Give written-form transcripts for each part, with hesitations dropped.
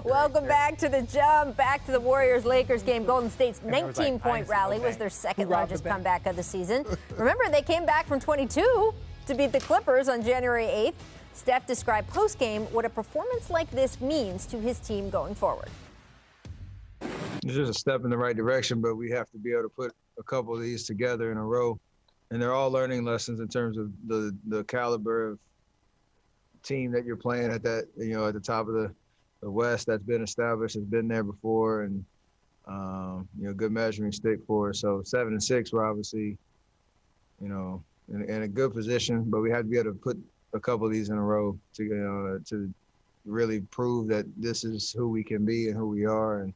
Welcome back to The Jump, back to the Warriors-Lakers game. Golden State's 19-point rally was their second largest comeback of the season. Remember, they came back from 22 to beat the Clippers on January 8th. Steph described post-game what a performance like this means to his team going forward. It's just a step in the right direction, but we have to be able to put a couple of these together in a row. And they're all learning lessons in terms of the caliber of team that you're playing at that, at the top of the West that's been established, has been there before, and, good measuring stick for us. So 7-6, we're obviously, in a good position, but we have to be able to put a couple of these in a row to really prove that this is who we can be and who we are. And,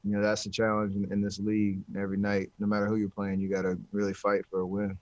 that's the challenge in this league every night. No matter who you're playing, you got to really fight for a win.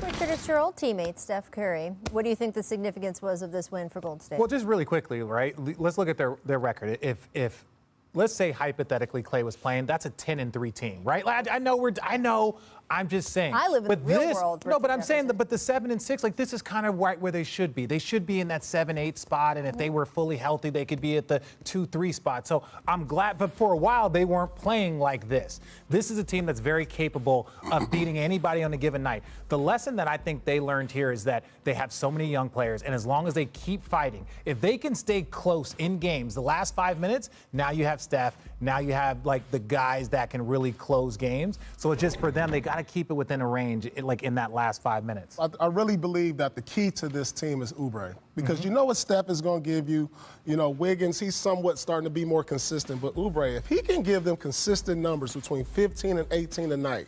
Richard, it's your old teammate, Steph Curry. What do you think the significance was of this win for Golden State? Well, just really quickly, right? Let's look at their record. If let's say hypothetically Klay was playing, that's a 10-3 team, right? I know. I'm just saying. I live in the real world. No, but I'm saying but the 7-6, this is kind of right where they should be. They should be in that 7-8 spot, and if they were fully healthy, they could be at the 2-3 spot. So I'm glad, but for a while they weren't playing like this. This is a team that's very capable of beating anybody on a given night. The lesson that I think they learned here is that they have so many young players, and as long as they keep fighting, if they can stay close in games, the last 5 minutes, now you have Steph, now you have the guys that can really close games. So it's just for them, they got to keep it within a range, in that last 5 minutes. I really believe that the key to this team is Oubre, because you know what Steph is going to give you. Wiggins, he's somewhat starting to be more consistent, but Oubre, if he can give them consistent numbers between 15 and 18 a night,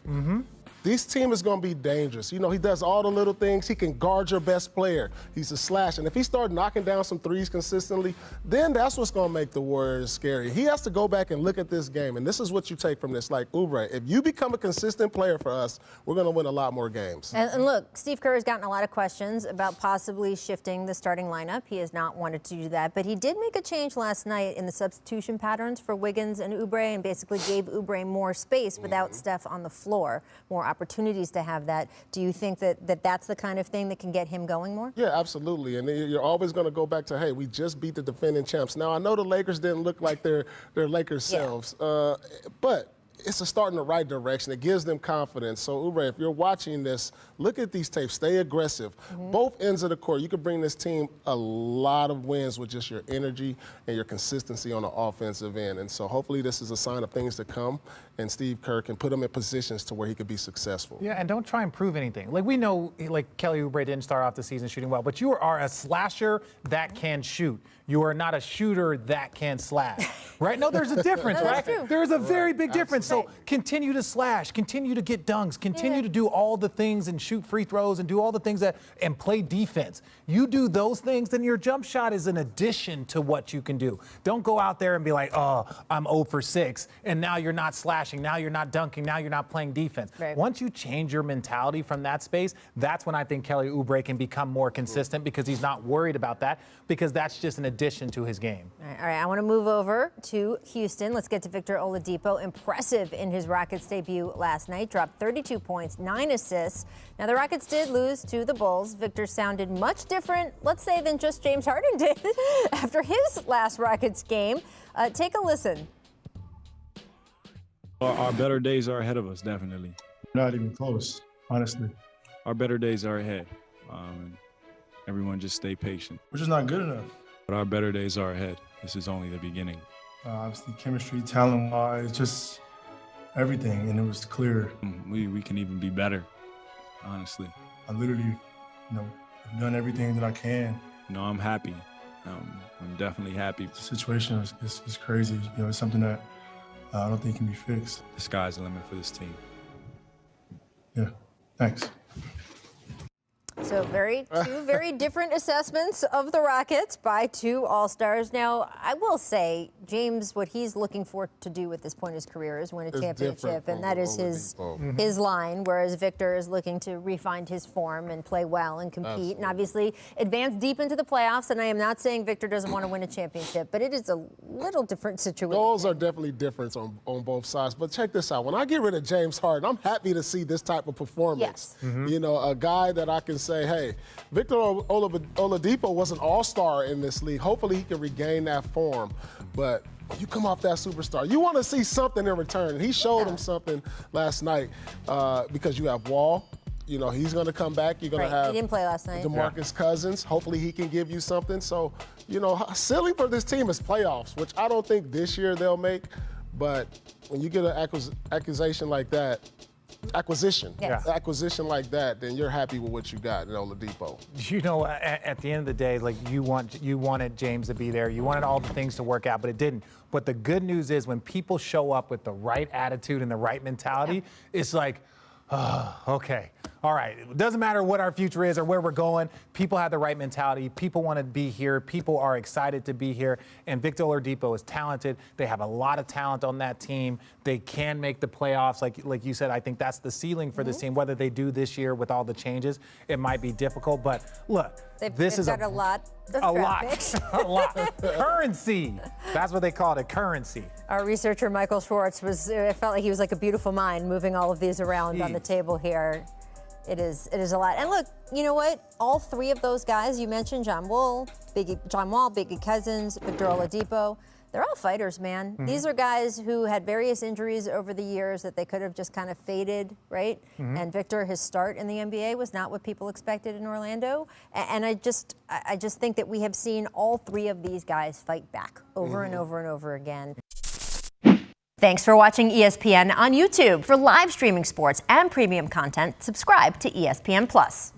this team is going to be dangerous. He does all the little things. He can guard your best player. He's a slash. And if he starts knocking down some threes consistently, then that's what's going to make the Warriors scary. He has to go back and look at this game. And this is what you take from this. Oubre, if you become a consistent player for us, we're going to win a lot more games. And look, Steve Kerr has gotten a lot of questions about possibly shifting the starting lineup. He has not wanted to do that. But he did make a change last night in the substitution patterns for Wiggins and Oubre, and basically gave Oubre more space without Steph on the floor, more opportunities to have that. Do you think that that's the kind of thing that can get him going more? Yeah, absolutely. And you're always going to go back to, hey, we just beat the defending champs. Now, I know the Lakers didn't look like their Lakers selves, but it's a start in the right direction. It gives them confidence. So, Oubre, if you're watching this, look at these tapes. Stay aggressive. Both ends of the court. You could bring this team a lot of wins with just your energy and your consistency on the offensive end. And so hopefully this is a sign of things to come, and Steve Kerr can put him in positions to where he could be successful. Yeah, and don't try and prove anything. We know, Kelly Oubre didn't start off the season shooting well, but you are a slasher that can shoot. You are not a shooter that can slash, right? No, there's a difference, right? There's a very big difference. So continue to slash, continue to get dunks, continue to do all the things and shoot free throws and do all the things and play defense. You do those things, then your jump shot is an addition to what you can do. Don't go out there and be like, oh, I'm 0 for 6, and now you're not slashing, now you're not dunking, now you're not playing defense. Right. Once you change your mentality from that space, that's when I think Kelly Oubre can become more consistent, because he's not worried about that, because that's just an addition to his game. All right, I want to move over to Houston. Let's get to Victor Oladipo. Impressive in his Rockets debut last night. Dropped 32 points, 9 assists. Now, the Rockets did lose to the Bulls. Victor sounded much different, let's say, than just James Harden did after his last Rockets game. Take a listen. Our better days are ahead of us, definitely. Not even close, honestly. Our better days are ahead. And everyone just stay patient. We're just not good enough. But our better days are ahead. This is only the beginning. Obviously, chemistry, talent-wise, just everything, and it was clear. We can even be better, honestly. I literally, have done everything that I can. I'm happy. I'm definitely happy. The situation is crazy. It's something that I don't think can be fixed. The sky's the limit for this team. Yeah, thanks. So two very different assessments of the Rockets by two All-Stars. Now, I will say, James, what he's looking for to do at this point in his career is win a championship, and that is his line, whereas Victor is looking to refine his form and play well and compete, and obviously advance deep into the playoffs. And I am not saying Victor doesn't want to win a championship, but it is a little different situation. Goals are definitely different on both sides. But check this out. When I get rid of James Harden, I'm happy to see this type of performance. Yes. A guy that I can say, say, hey, Victor Oladipo was an all-star in this league. Hopefully he can regain that form. But you come off that superstar. You want to see something in return. He showed him something last night because you have Wall. You know, he's going to come back. You're going to have he didn't play last night. DeMarcus Cousins. Hopefully he can give you something. So, you know, silly for this team is playoffs, which I don't think this year they'll make. But when you get an acquisition like that, acquisition like that, then you're happy with what you got in Oladipo. You know, at the end of the day, like you wanted James to be there. You wanted all the things to work out, but it didn't. But the good news is when people show up with the right attitude and the right mentality, it's like, okay. All right. It doesn't matter what our future is or where we're going. People have the right mentality. People want to be here. People are excited to be here. And Victor Oladipo is talented. They have a lot of talent on that team. They can make the playoffs. Like you said, I think that's the ceiling for this team. Whether they do this year with all the changes, it might be difficult. But look, They've is got a lot of draft picks. a lot. Currency. That's what they call it, currency. Our researcher, Michael Schwartz, it felt like he was like a beautiful mind moving all of these around on the table here. It is a lot. And look, you know what? All three of those guys you mentioned, John Wall, Biggie Cousins, Victor Oladipo, they're all fighters, man. Mm-hmm. These are guys who had various injuries over the years that they could have just kind of faded, right? Mm-hmm. And Victor, his start in the NBA was not what people expected in Orlando. And I just think that we have seen all three of these guys fight back over and over and over again. Thanks for watching ESPN on YouTube. For live streaming sports and premium content, subscribe to ESPN+.